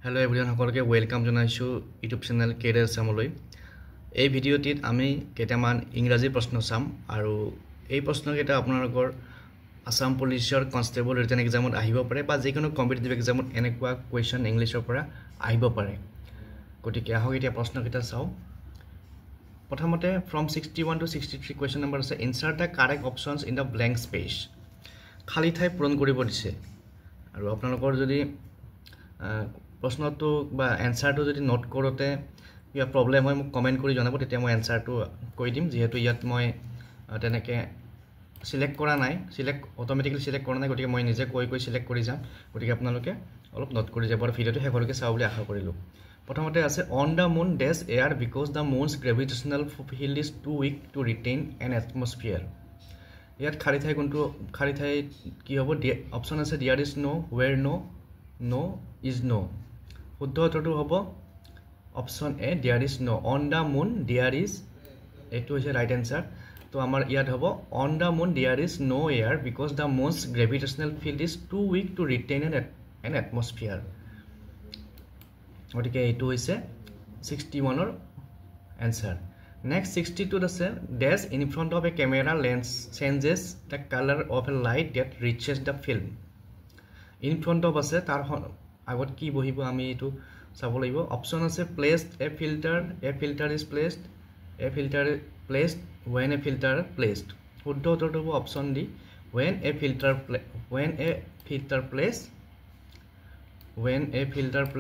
Hello everyone, সকলকে welcome জনাইছো YouTube channel career চামলৈ। এই ভিডিঅ'টিত আমি কেইটামান ইংৰাজী প্ৰশ্ন চাম আৰু এই প্ৰশ্নকেইটা আপোনালোকৰ আসাম পুলিচৰ কনষ্টেবল ৰিটেন এক্সামত আহিব পাৰে বা যিকোনো কম্পিটিটিভ এক্সামত এনেকুৱা কোৱেশ্চন ইংলিছৰ পৰা আহিব পাৰে। গতিকে আহক এতিয়া প্ৰশ্নকেইটা চাওঁ। প্ৰথমতে from 61 to 63 question number আছে insert the correct options in the blank space। খালি ঠাই পূৰণ কৰিব দিছে আৰু আপোনালোকৰ যদি প্ৰশ্নটো বা এনসাৰটো যদি নোট কৰোতে কিবা প্ৰবলেম হয় মোক কমেন্ট কৰি জনাব, তেতিয়া মই এনসাৰটো কৈ দিম। যেহেতু ইয়াত মই তেনেকে সিলেক্ট কৰা নাই, অটোমেটিক্যালি সিলেক্ট কৰা নাই, গতিকে মই নিজে কৈ সিলেক্ট কৰি যাম। গতিকে আপোনালোকে অলপ নোট কৰি যাব আৰু ভিডিঅ'টো শেষলৈকে চাও বুলি আশা কৰিলো। প্ৰথমতে আছে on the moon there's air because the moon's gravitational field is too weak to retain an atmosphere. ইয়াত খালি ঠাই কোনটো খালি ঠাই কি হ'ব? অপচন আছে there is no, were no, no is no. শুদ্ধ উত্তৰটো হ'ব option A there is no. On the moon there is, এইটো হৈছে ৰাইট এনসাৰ। তো আমাৰ ইয়াত হ'ব on the moon there is no air because the moon's gravitational field is too weak to retain an atmosphere. গতিকে এইটো হৈছে 61ৰ এনসাৰ। নেক্সট 62ত আছে there's in front of a camera lens changes the colour of a light date reaches the film. In front of আছে, তাৰ আগত কি বহিব আমি এইটো চাব লাগিব। অপচন আছে placed A filter is placed, A filter placed, when a filter placed। শুদ্ধ উত্তৰটো হ'ব option D when a filter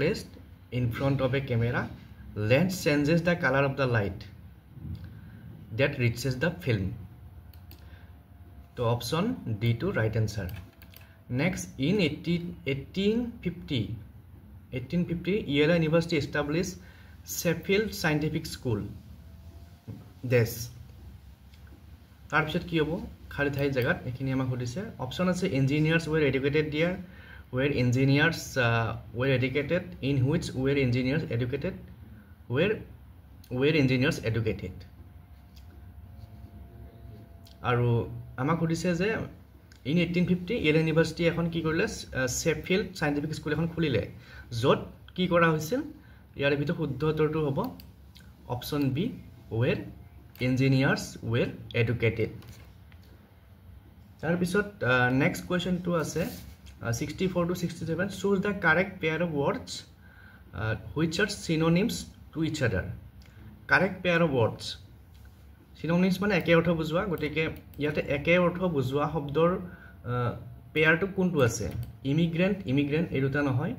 placed in front of a camera lens changes the color of the light that reaches the film। তো option D to right answer. Next in 1850 Yale university establish Sheffield scientific school দেশ। তাৰপিছত কি হ'ব? খালি ঠাই জেগাত এইখিনি আমাক সুধিছে। অপচন আছে engineers were educated there, were engineers were educated, in which were engineers educated, were engineers educated. আৰু আমাক সুধিছে যে ইন 1850 ইয়েল ইউনিভাৰ্চিটি এখন কি কৰিলে? শেফিল্ড সাইন্টিফিক স্কুল এখন খুলিলে, য'ত কি কৰা হৈছিল? ইয়াৰ ভিতৰত শুদ্ধ উত্তৰটো হ'ব option B were engineers were educated. তাৰপিছত নেক্সট কুৱেশ্যনটো আছে 64 to 67 choose the correct pair of words which are synonyms to each other. Correct pair of words, synonyms মানে একে অৰ্থ বুজোৱা, গতিকে ইয়াতে একে অৰ্থ বুজোৱা শব্দৰ পেয়াৰটো কোনটো আছে? ইমিগ্ৰেণ্ট এই দুটা নহয়।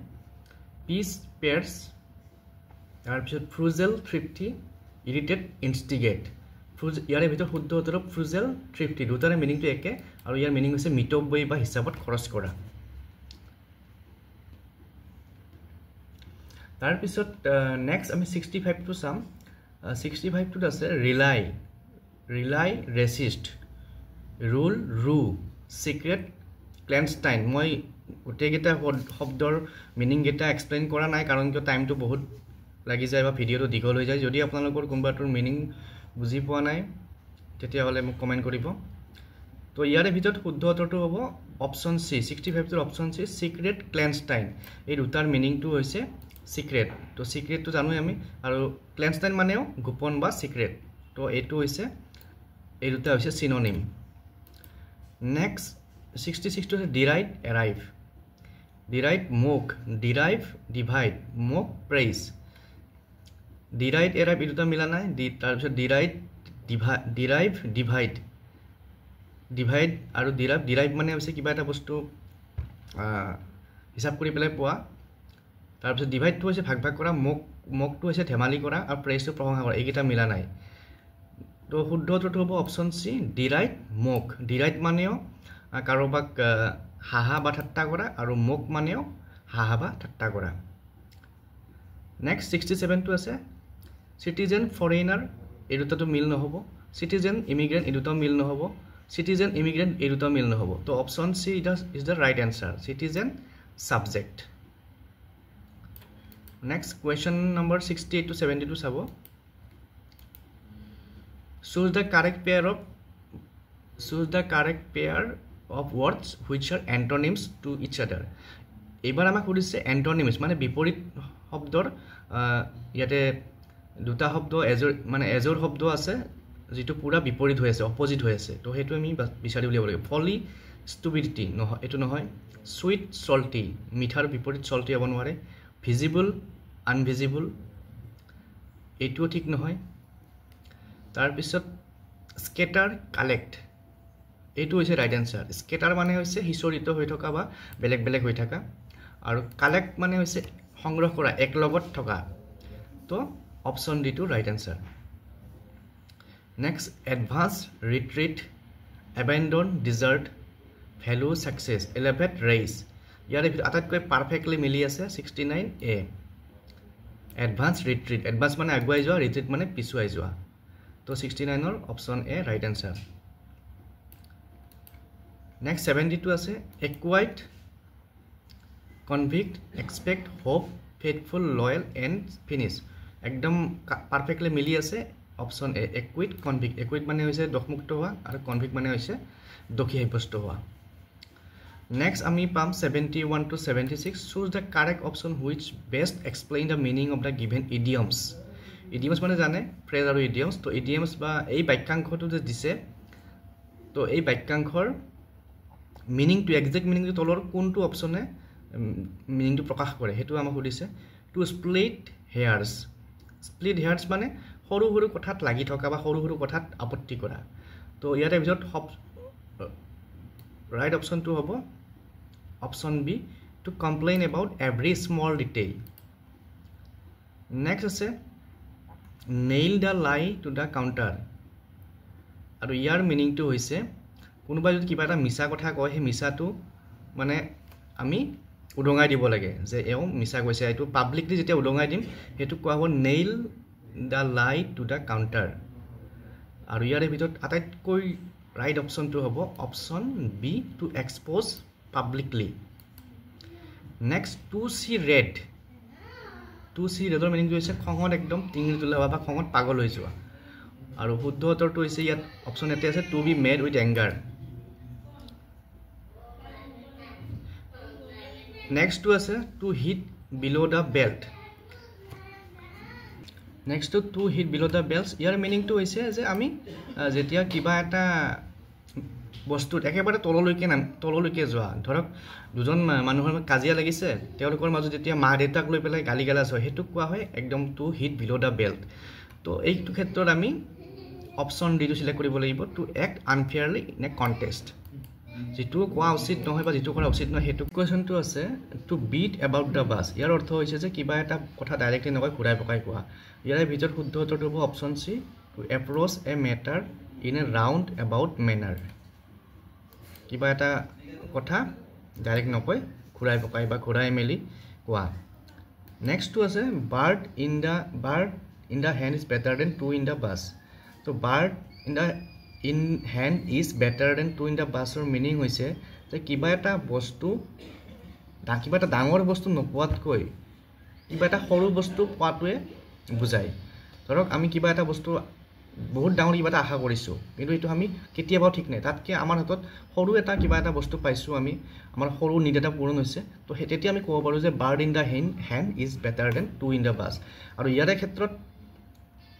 পিচ পেয়াৰ্ছ, তাৰপিছত ফ্ৰুজেল থ্ৰিফটি, ইৰিটেট ইনষ্টিগেট। ইয়াৰে ভিতৰত শুদ্ধ উত্তৰ ফ্ৰুজেল থ্ৰিফটি, দুটাৰে মিনিংটো একে আৰু ইয়াৰ মিনিং হৈছে মিতব্যয়ী বা হিচাপত খৰচ কৰা। তাৰপিছত নেক্সট আমি 65টো চাম। 65টোত আছে ৰিলাই ৰেচিষ্ট, ৰুল ৰু, চিক্ৰেট ক্লেনষ্টাইন। মই গোটেইকেইটা শব্দৰ মিনিংকেইটা এক্সপ্লেইন কৰা নাই, কাৰণ কিয় টাইমটো বহুত লাগি যায় বা ভিডিঅ'টো দীঘল হৈ যায়। যদি আপোনালোকৰ কোনোবাটোৰ মিনিং বুজি পোৱা নাই তেতিয়াহ'লে মোক কমেণ্ট কৰিব। তো ইয়াৰে ভিতৰত শুদ্ধ উত্তৰটো হ'ব অপচন চি, 65টোৰ অপচন চি চিক্ৰেট ক্লেনষ্টাইন। এই দুটাৰ মিনিংটো হৈছে চিক্ৰেট। তো চিক্ৰেটটো জানোৱেই আমি, আৰু ক্লেনষ্টাইন মানেও গোপন বা চিক্ৰেট। তো এইটো হৈছে, এই দুটা হৈছে চিনোনিম। নেক্সট 66টো হৈছে ডিৰাইড এৰাইভ, ডিৰাইড মোক, ডিৰাইভ ডিভাইড, মোক প্ৰেইজ। ডিৰাইড এৰাইভ এই দুটা মিলা নাই। তাৰপিছত ডিৰাইভ ডিভাইড আৰু ডিৰাইভ মানে হৈছে কিবা এটা বস্তু হিচাপ কৰি পেলাই পোৱা। তাৰপিছত ডিভাইডটো হৈছে ভাগ কৰা, মকটো হৈছে ধেমালি কৰা, আৰু প্ৰেইজটো প্ৰশংসা কৰা। এইকেইটা মিলা নাই। তো শুদ্ধ উত্তৰটো হ'ব অপচন চি ডিৰাইড মোক। ডিৰাইড মানেও কাৰোবাক হাহা বা ঠাট্টা কৰা, আৰু মোক মানেও হাহা বা ঠাট্টা কৰা। নেক্সট 67টো আছে চিটিজেন ফৰেইনাৰ, এই দুটাটো মিল নহ'ব। চিটিজেন ইমিগ্ৰেণ্ট এই দুটাও মিল নহ'ব। চিটিজেন ইমিগ্ৰেণ্ট এই দুটাও মিল নহ'ব। তো option C is the right answer, citizen subject. Next question number 68 to 72 চাব। Choose the correct pair of words which are antonyms to each other. এইবাৰ আমাক সুধিছে এণ্টনিমছ মানে বিপৰীত শব্দৰ ইয়াতে দুটা শব্দ এজৰ শব্দ আছে যেটো পুৰা বিপৰীত হৈ আছে অপোজিট হৈ আছে তো হেতু আমি বিচাৰি উলিয়াব লাগিব ফলি ষ্টুপিডিটি নহয় এটো নহয় সুইট সল্টি মিঠাৰ বিপৰীত সল্টি হ'ব নোৱাৰে ভিজিবল আনভিজিবল এটো ঠিক নহয় তাৰ পিছত স্কেটাৰ কালেক্ট এটো হৈছে ৰাইট আনসাৰ স্কেটাৰ মানে হৈছে হিচৰিত হৈ থকা বা বেলেগ বেলেগ হৈ থকা আৰু কালেক্ট মানে হৈছে সংগ্ৰহ কৰা এক লগত থকা তো option D to right answer next advance retreat abandon desert value success elevate raise ইয়াৰ আটাইতকৈ পাৰফেক্টলি মিলি আছে 69a advance retreat advance মানে আগুৱাই যোৱা retreat মানে পিছুৱাই যোৱা তো 69 ৰ অপচন এ ৰাইট আনসাৰ নেক্সট 72 আছে equate convict expect hope faithful loyal and finish একদম পারফেক্টলি মিলি আছে option A equate convict equate মানে হৈছে দোষমুক্ত হোৱা আৰু convict মানে হৈছে দোষী সাব্যস্ত হোৱা নেক্সট আমি পাম 71 to 76 choose the correct option which best explain the meaning of the given idioms idioms মানে জানে phrase আৰু idioms তো idioms বা এই বাক্যাংশটো যে দিছে তো এই বাক্যাংশৰ meaning to exact meaning to তলৰ কোনটো অপচনে মিনিং টু প্ৰকাশ কৰে হেতু আমাক সুধিছে টু স্প্লিট হেয়াৰ্স মানে সৰু সৰু কথাত লাগি থকা বা সৰু সৰু কথাত আপত্তি কৰা তো ইয়াৰ ভিতৰত ৰাইট অপচনটো হ'ব option B to complain about every small detail next আছে nail the lie to the counter আৰু ইয়াৰ মিনিংটো হৈছে কোনোবাই যদি কিবা এটা মিছা কথা কয় সেই মিছাটো মানে আমি উদঙাই দিব লাগে যে এও মিছা কৈছে এইটো পাব্লিকলি যেতিয়া উদঙাই দিম হেতু কোৱা হ'ব nail the lie to the counter আৰু ইয়াৰ ভিতৰত আটাইতকৈ ৰাইট অপচনটো হ'ব option B to expose publicly next to see ৰেডৰ মিনিংটো হৈছে খঙত একদম টিঙি তোলা হোৱা বা খঙত পাগল হৈ যোৱা আৰু শুদ্ধ উত্তৰটো হৈছে ইয়াত অপচন এতে আছে to be made with anger নেক্সটটো আছে to hit below the belt নেক্সটটো to hit below the belt ইয়াৰ মিনিংটো হৈছে যে আমি যেতিয়া কিবা এটা বস্তুত একেবাৰে তললৈকে যোৱা ধৰক দুজন মানুহৰ কাজিয়া লাগিছে তেওঁলোকৰ মাজত যেতিয়া মা দেউতাক লৈ পেলাই গালি গালাজ হয় হেতু কোৱা হয় একদম two hit below the belt তো এইটো ক্ষেত্ৰত আমি অপচন ডি টু সিলেক্ট কৰিব লাগিব to act unfairly in a contest যেটো কোৱা উচিত নহয় বা যেটো কৰা উচিত নহয় হেতু কোৱেশ্যনটো আছে to beat about the bush ইয়াৰ অৰ্থ হৈছে যে কিবা এটা কথা ডাইৰেক্টলি নকয় ঘূৰাই পকাই কোৱা ইয়াৰ ভিতৰত শুদ্ধ উত্তৰটো হ'ব option C to approach a matter in a round about manner কিবা এটা কথা ডাইৰেক্ট নকয় ঘূৰাই পকাই বা ঘূৰাই মেলি কোৱা নেক্সটটো আছে bird in the hand is better than two in the bush তো bird in hand is better than two in the বাছৰ মিনিং হৈছে যে কিবা এটা ডাঙৰ বস্তু নোপোৱাতকৈ কিবা এটা সৰু বস্তু পোৱাটোৱে বুজায় ধৰক আমি কিবা এটা বস্তু বহুত ডাঙৰ কিবা এটা আশা কৰিছোঁ কিন্তু এইটো আমি কেতিয়াবাও ঠিক নাই তাতকৈ আমাৰ হাতত সৰু এটা কিবা এটা বস্তু পাইছোঁ আমি আমাৰ সৰু নিড এটা পূৰণ হৈছে তো তেতিয়া আমি ক'ব পাৰোঁ যে bird in the hand is better than two in the bush আৰু ইয়াৰে ক্ষেত্ৰত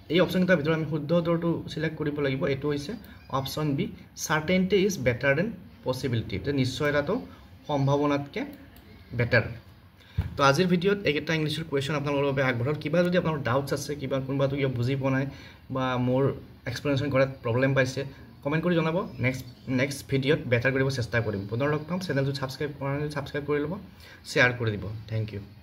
এই অপচনকেইটাৰ ভিতৰত আমি শুদ্ধ উত্তৰটো চিলেক্ট কৰিব লাগিব এইটো হৈছে option B certainty is better than possibility যে নিশ্চয়তাটো সম্ভাৱনাতকৈ বেটাৰ তো আজিৰ ভিডিঅ'ত এইকেইটা ইংলিছৰ কুৱেশ্যন আপোনালোকৰ বাবে আগবঢ়াল কিবা যদি আপোনাৰ ডাউটছ আছে কিবা কোনোবাটো কিবা বুজি পোৱা নাই বা মোৰ এক্সপ্লেনেশ্যন কৰাত প্ৰব্লেম পাইছে কমেণ্ট কৰি জনাব নেক্সট ভিডিঅ'ত বেটাৰ কৰিব চেষ্টা কৰিম পুনৰ লগ পাম চেনেলটো ছাবস্ক্ৰাইব কৰা নাই ছাবস্ক্ৰাইব কৰি ল'ব শ্বেয়াৰ কৰি দিব থেংক ইউ